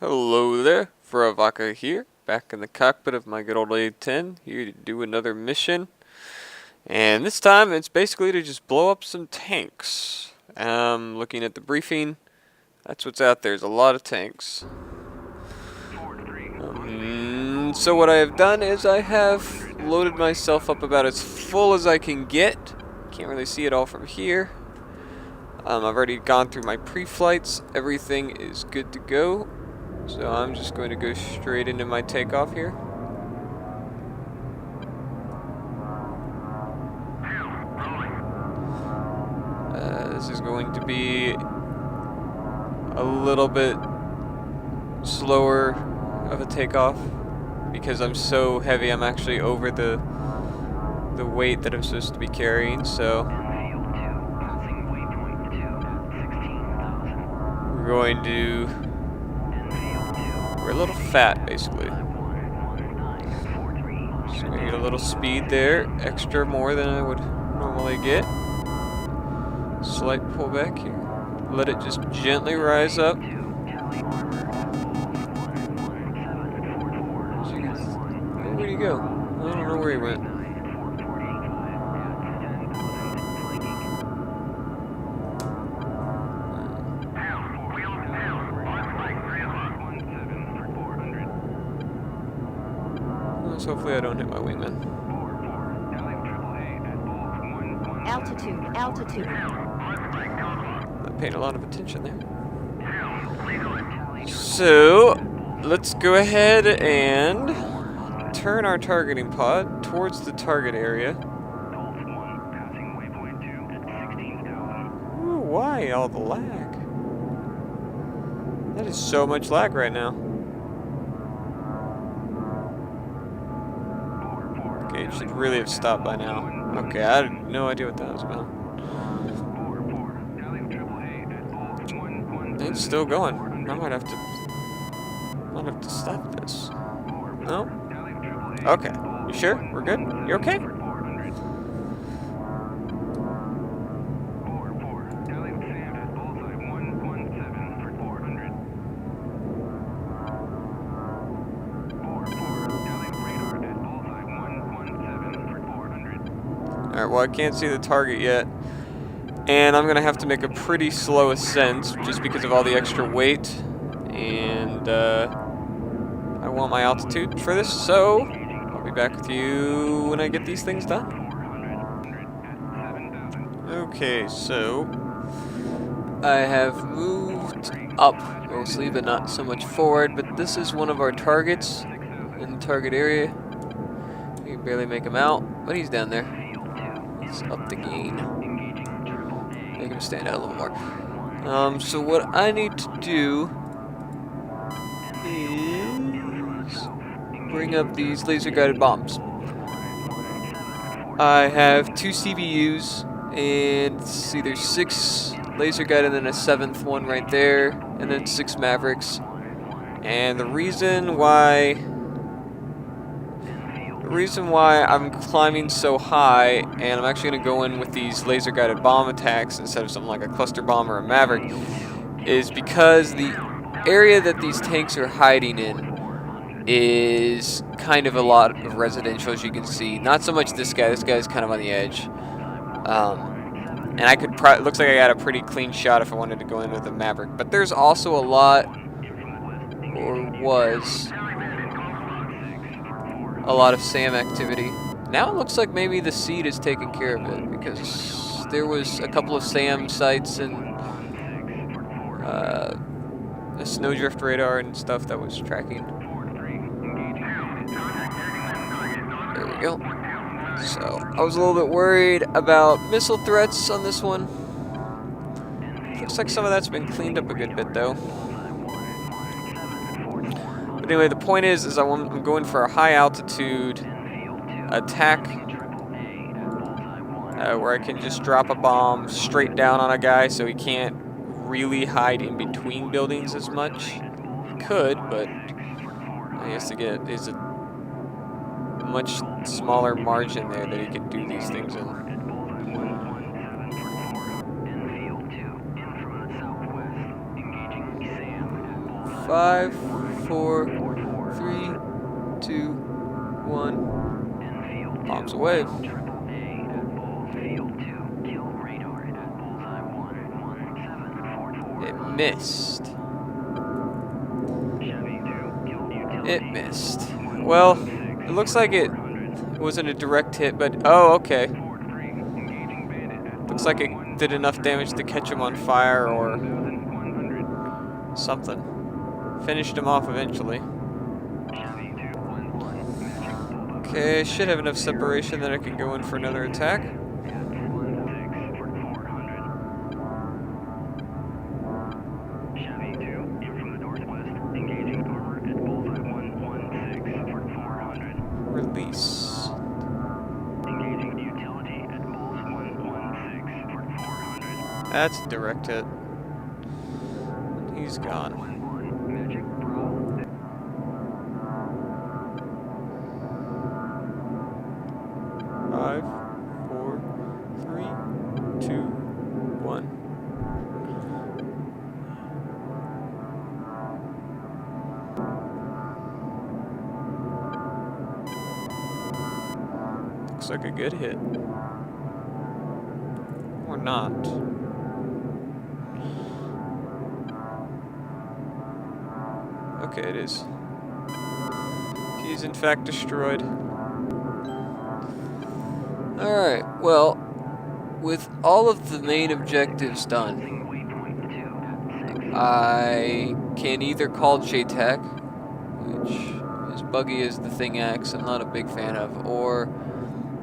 Hello there, Varavaka here, back in the cockpit of my good old A-10, here to do another mission. And this time it's basically to just blow up some tanks. Looking at the briefing, that's what's out there, there's a lot of tanks. So what I have done is I have loaded myself up about as full as I can get. Can't really see it all from here. I've already gone through my pre-flights, everything is good to go. So I'm just going to go straight into my takeoff here. This is going to be a little bit slower of a takeoff because I'm so heavy. I'm actually over the weight that I'm supposed to be carrying, so we're going to... We're a little fat, basically. So we get a little speed there, extra more than I would normally get. Slight pullback here. Let it just gently rise up. Where'd he go? I don't know where he went. Hopefully I don't hit my wingman. Altitude. Not paying a lot of attention there. So, let's go ahead and turn our targeting pod towards the target area. Ooh, why all the lag? That is so much lag right now. Okay, it should really have stopped by now. Okay, I had no idea what that was about. It's still going. I might have to stop this. No? Okay. You sure? We're good? You okay? Alright, well I can't see the target yet. And I'm going to have to make a pretty slow ascent just because of all the extra weight. And I want my altitude for this, so I'll be back with you when I get these things done. Okay, so I have moved up mostly, but not so much forward. But this is one of our targets in the target area. You can barely make him out, but he's down there. Let's up the gain. Make him stand out a little more. So what I need to do is bring up these laser guided bombs. I have 2 CVUs, and let's see, there's 6 laser guided and then a 7th one right there, and then 6 Mavericks. And the reason why I'm climbing so high, and I'm actually going to go in with these laser guided bomb attacks instead of something like a cluster bomb or a Maverick, is because the area that these tanks are hiding in is kind of a lot of residential, as you can see. Not so much this guy. This guy's kind of on the edge. And I could it looks like I got a pretty clean shot if I wanted to go in with a Maverick. But there's also a lot, or was a lot of SAM activity. Now it looks like maybe the seed is taking care of it, because there was a couple of SAM sites and a snowdrift radar and stuff that was tracking. There we go. So I was a little bit worried about missile threats on this one. Looks like some of that's been cleaned up a good bit though. But anyway, the point is I'm going for a high altitude attack where I can just drop a bomb straight down on a guy so he can't really hide in between buildings as much. He could, but I guess there's a much smaller margin there that he can do these things in. 5, 4, 3, 2, 1. Bombs away. It missed. It missed. Well, it looks like it wasn't a direct hit, but oh, okay. Looks like it did enough damage to catch him on fire or something. Finished him off eventually. Okay, should have enough separation that I can go in for another attack. Release. That's a direct hit. He's gone. Five, 4, 3, 2, 1. Looks like a good hit. Or not. Okay, it is. He's in fact destroyed. Alright, well, with all of the main objectives done, I can either call JTAC, which, as buggy as the thing acts, I'm not a big fan of, or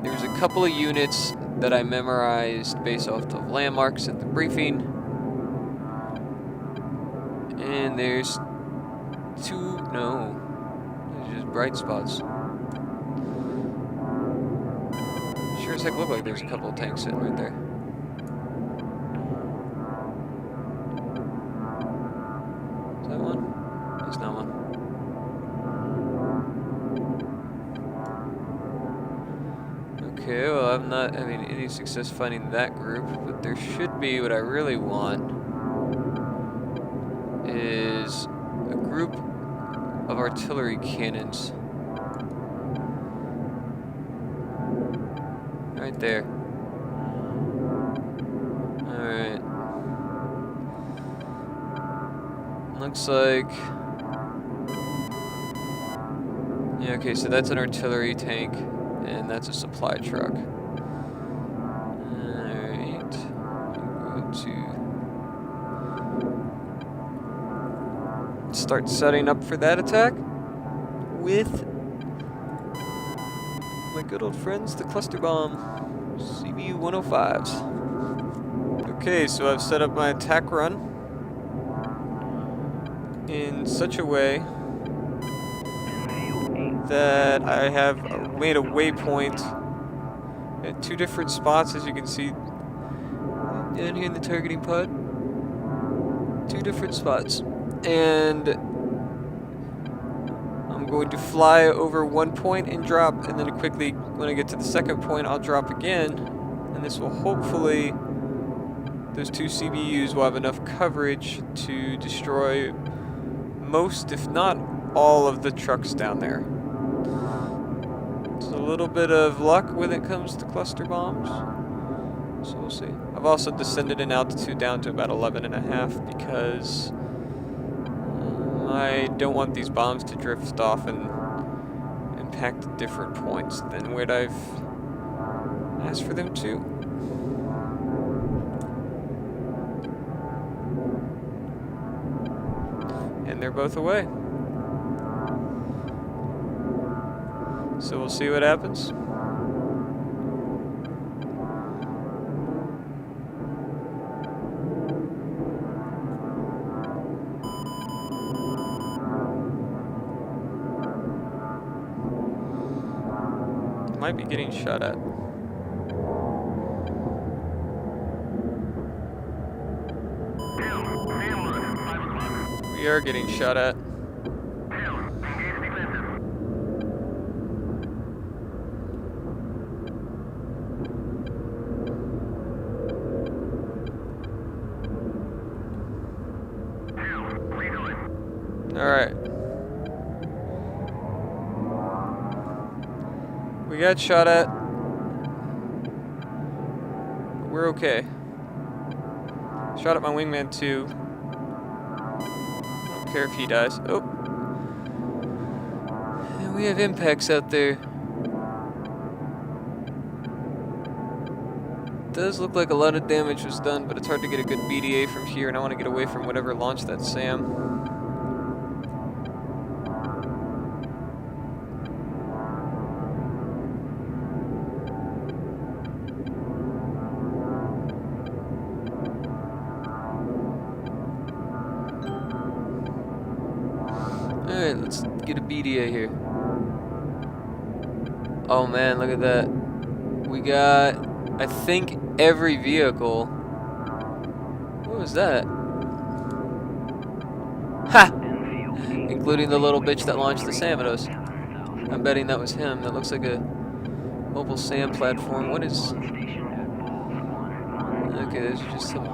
there's a couple of units that I memorized based off of landmarks at the briefing, and there's there's just bright spots. Sure as heck look like there's a couple of tanks sitting right there. Is that one? That's not one. Okay, well I'm not having any success finding that group, but there should be what I really want is a group of artillery cannons. Right there. Alright. Looks like... yeah, okay, so that's an artillery tank, and that's a supply truck. Alright. I'm going to start setting up for that attack with my good old friends, the cluster bomb CBU 105s. Okay, so I've set up my attack run in such a way that I have made a waypoint at 2 different spots, as you can see down here in the targeting pod. 2 different spots. And I'm going to fly over one point and drop, and then quickly, when I get to the second point, I'll drop again. And this will hopefully, those 2 CBUs will have enough coverage to destroy most, if not all, of the trucks down there. It's a little bit of luck when it comes to cluster bombs, so we'll see. I've also descended in altitude down to about 11.5 because I don't want these bombs to drift off and impact different points than what I've asked for them to. And they're both away. So we'll see what happens. Might be getting shot at. We are getting shot at. Alright. We got shot at. We're okay. Shot at my wingman too. I don't care if he dies. Oh. And we have impacts out there. Does look like a lot of damage was done, but it's hard to get a good BDA from here, and I want to get away from whatever launched that SAM. Alright, let's get a BDA here. Oh man, look at that. We got, I think, every vehicle. What was that? Ha! Including the little bitch that launched the SAM at us. I'm betting that was him. That looks like a mobile SAM platform. What is... Okay, there's just some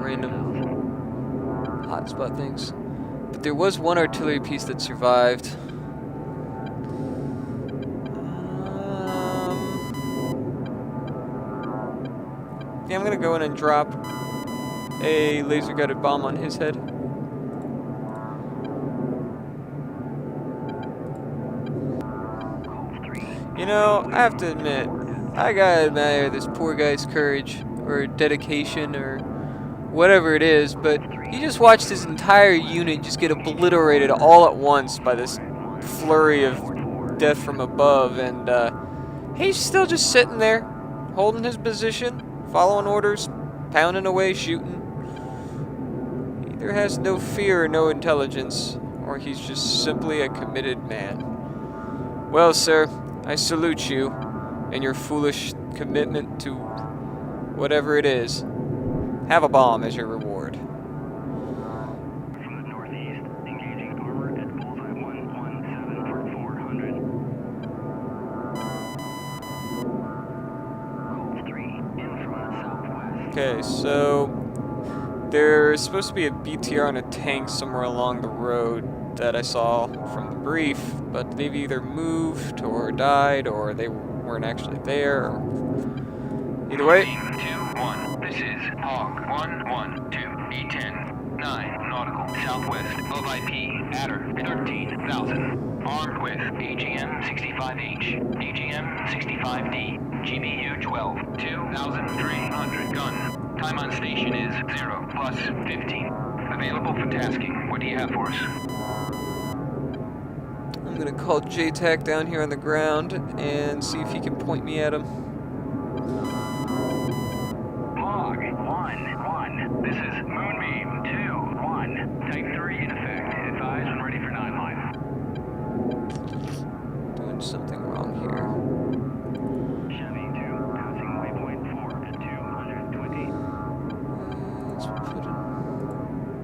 random hotspot things. But there was one artillery piece that survived. Yeah, I'm gonna go in and drop a laser-guided bomb on his head. You know, I have to admit, I gotta admire this poor guy's courage, or dedication, or whatever it is, but he just watched his entire unit just get obliterated all at once by this flurry of death from above, and he's still just sitting there, holding his position, following orders, pounding away, shooting. He either has no fear or no intelligence, or he's just simply a committed man. Well, sir, I salute you and your foolish commitment to whatever it is. Have a bomb as your reward. From the northeast, engaging armor at bullseye 117 for 400. Call 3, in from the southwest. Okay, so there's supposed to be a BTR on a tank somewhere along the road that I saw from the brief, but they've either moved or died or they weren't actually there. Either way. 2-1. This is Hawk 112 E10 9 nautical southwest of IP Adder 13,000. Armed with AGM 65H, AGM 65D, GBU 12, 2,300 gun. Time on station is 0 plus 15. Available for tasking. What do you have for us? I'm gonna call JTAC down here on the ground and see if he can point me at him. Log 1-1. This is Moonbeam 2-1. Type 3 in effect. Advise when ready for 9 line. Doing something wrong here. Chevy 2, passing waypoint 4 at 220. Let's put it.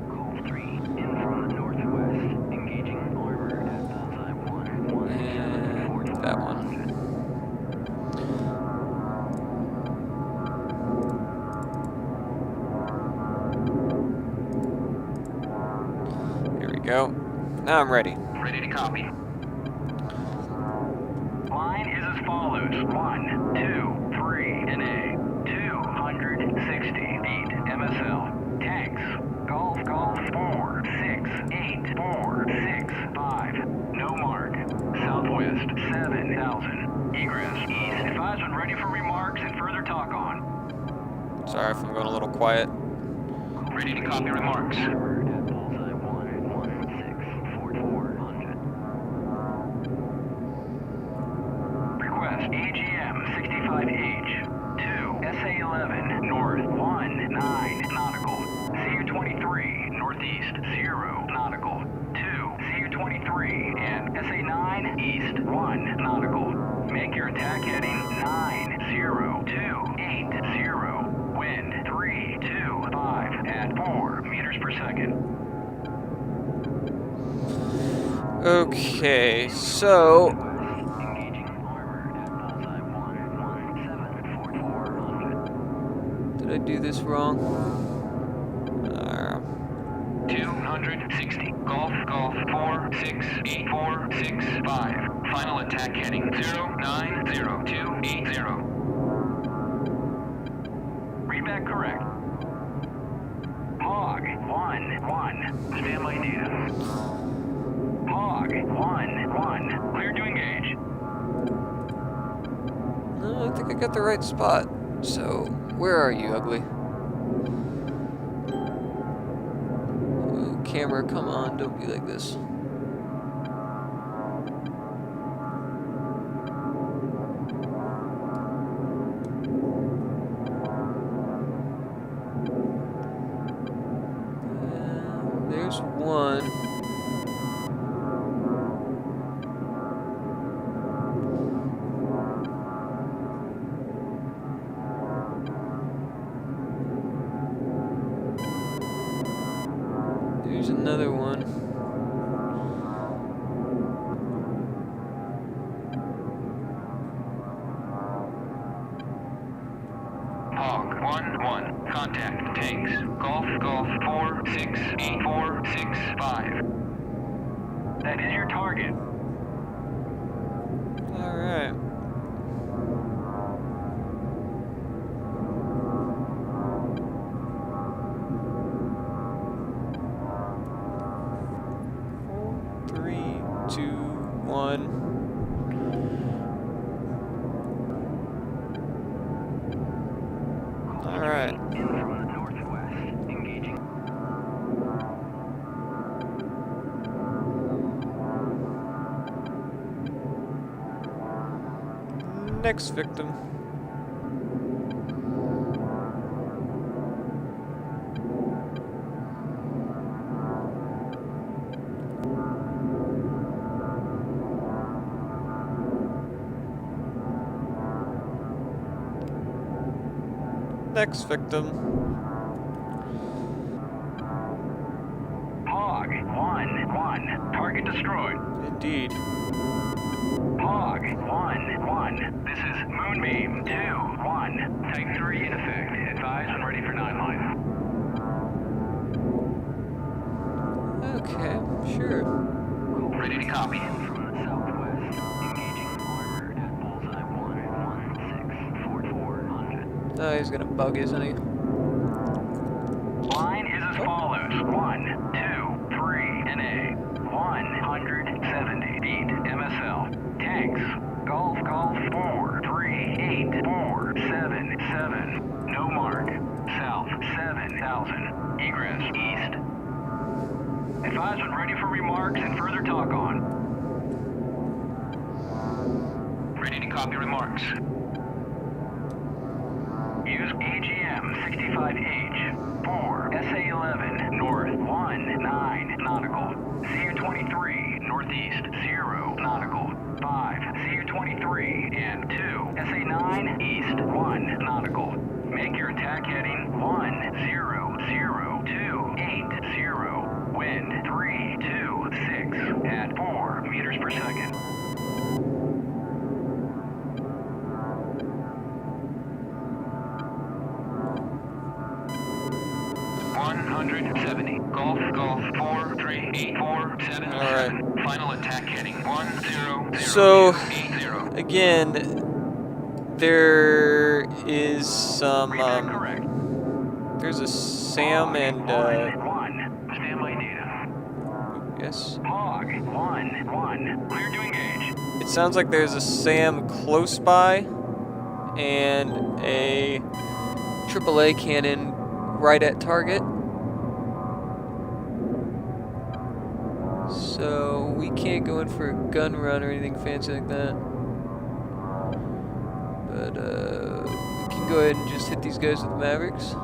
Call 3, in from the northwest. Engaging armor at bullseye 117 for That one. Here we go. Now I'm ready. Ready to copy. Line is as follows. 1, 2, 3, NA. 260 feet. MSL. Tanks. Golf, 4, 6, 8, 4, 6, 5. No mark. Southwest, 7,000. Egress. East. Advise when ready for remarks and further talk on. Sorry if I'm going a little quiet. Ready to copy remarks. At bullseye 116 for 400. Request AGM 65H 2 SA-11 North 19 nautical. CU-23 Northeast 0 nautical 2 CU-23 and SA-9 East 1 nautical. Make your attack heading 90280. Wind 325 at 4 meters per second. Okay, so Engaging armor at bullseye 117 for 400. did I do this wrong? 260. Golf, Golf 468465. Final attack heading 090280. Read back correct. Hog 1-1. Stand by data. Hog 1-1. Clear to engage. No, I think I got the right spot. So, where are you, ugly? Oh, camera, come on, don't be like this. There's one. There's another one. Hog 1-1. Contact tanks. Golf, Golf 468465. That is your target. Alright. Three, two, one. Alright. In from the northwest. Engaging. Next victim. Next victim. Hog 1-1. Target destroyed. Indeed. Hog 1-1. This is Moonbeam 2-1. Type 3 in effect. Advise when ready for 9 life. Okay, sure. Ready to copy. From the southwest. Engaging armored at bullseye 1164400. Oh, he's gonna bug, isn't he? Line is as follows. 1, 2, 3, NA. 170 feet MSL. Tanks. Golf, Golf 4384777. No mark. South 7000. Egress east. Advise when ready for remarks and further talk on. Ready to copy remarks. Use AGM 65H 4 SA11 North 19 nautical. CU23 Northeast 0 nautical 5 CU23 and 2 SA9 East 1 nautical. Make your attack heading 100280. Wind 326 at 4 meters per second. Golf, Golf 43847. Alright. Final attack heading 100280. So, again, there is some, correct. there's a Sam and, Standby data. yes. Hog 1-1. Clear to engage. It sounds like there's a Sam close by and a AAA cannon right at target. So we can't go in for a gun run or anything fancy like that. But we can go ahead and just hit these guys with Mavericks.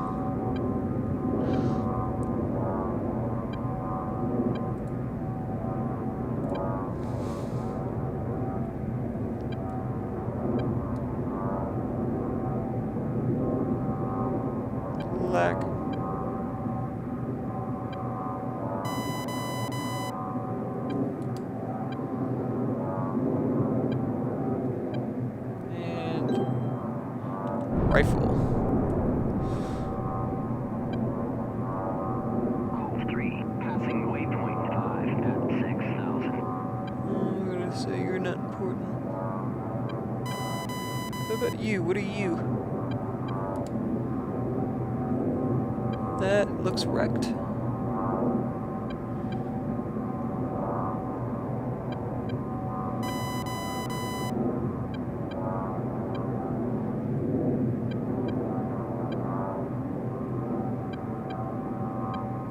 Lack. And rifle. Golf 3, passing waypoint 5. not important. What about you? What are you? That looks wrecked.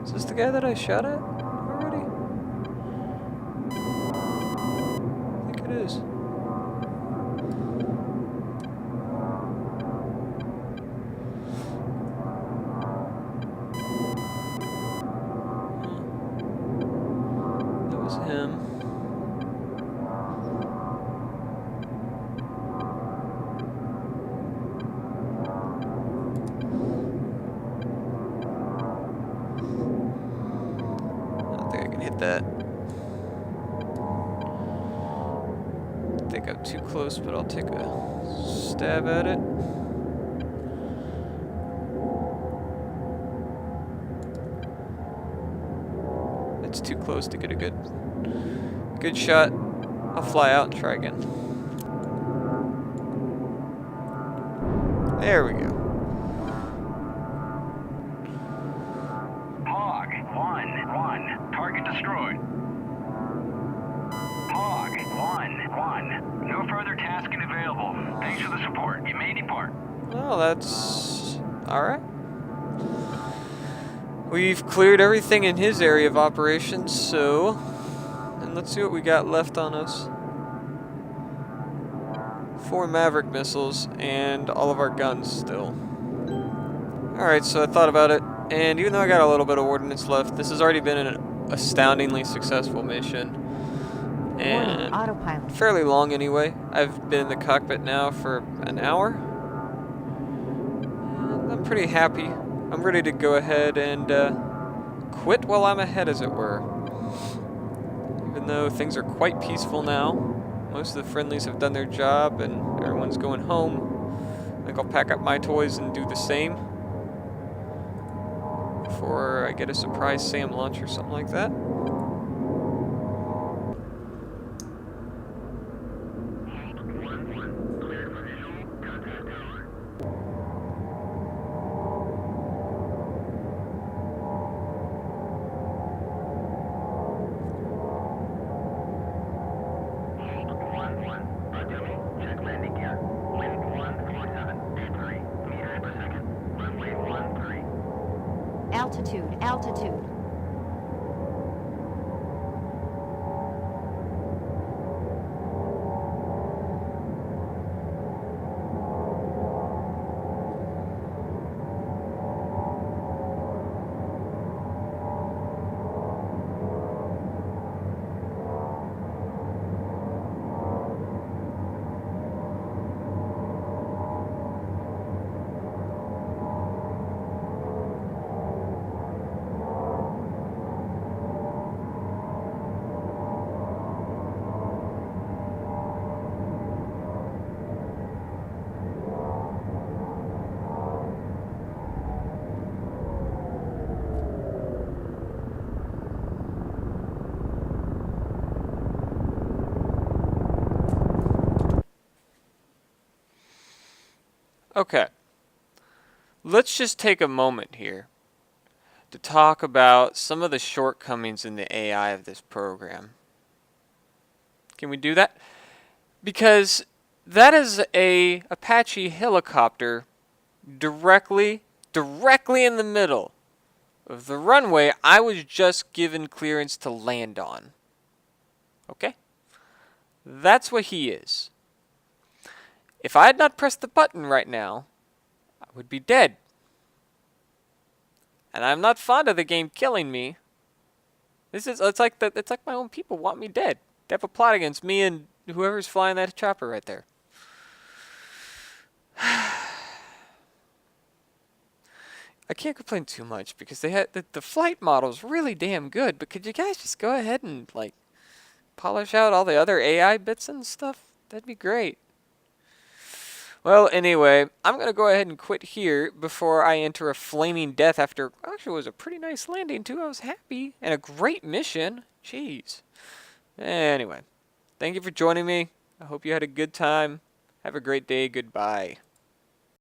Is this the guy that I shot at already? I think it is. That was him. That. I think I'm too close, but I'll take a stab at it. It's too close to get a good shot. I'll fly out and try again. There we go. Hog 1-1. Target destroyed. Hog 1-1. No further tasking available. Thanks for the support. You may depart. Well, that's alright. We've cleared everything in his area of operations, so... And let's see what we got left on us. 4 Maverick missiles and all of our guns still. Alright, so I thought about it, and even though I got a little bit of ordnance left, this has already been an astoundingly successful mission. And autopilot. Fairly long anyway. I've been in the cockpit now for an hour. And I'm pretty happy. I'm ready to go ahead and quit while I'm ahead, as it were. Even though things are quite peaceful now. Most of the friendlies have done their job and everyone's going home. I think I'll pack up my toys and do the same before I get a surprise SAM launch or something like that. Altitude. Okay, let's just take a moment here to talk about some of the shortcomings in the AI of this program. Can we do that? Because that is a Apache helicopter directly in the middle of the runway I was just given clearance to land on. Okay? That's what he is. If I had not pressed the button right now, I would be dead. And I'm not fond of the game killing me. It's like my own people want me dead. They have a plot against me and whoever's flying that chopper right there. I can't complain too much because they had the flight model's really damn good, but could you guys just go ahead and like polish out all the other AI bits and stuff? That'd be great. Well, anyway, I'm going to go ahead and quit here before I enter a flaming death after, actually, it was a pretty nice landing, too. I was happy. And a great mission. Jeez. Anyway, Thank you for joining me. I hope you had a good time. Have a great day. Goodbye.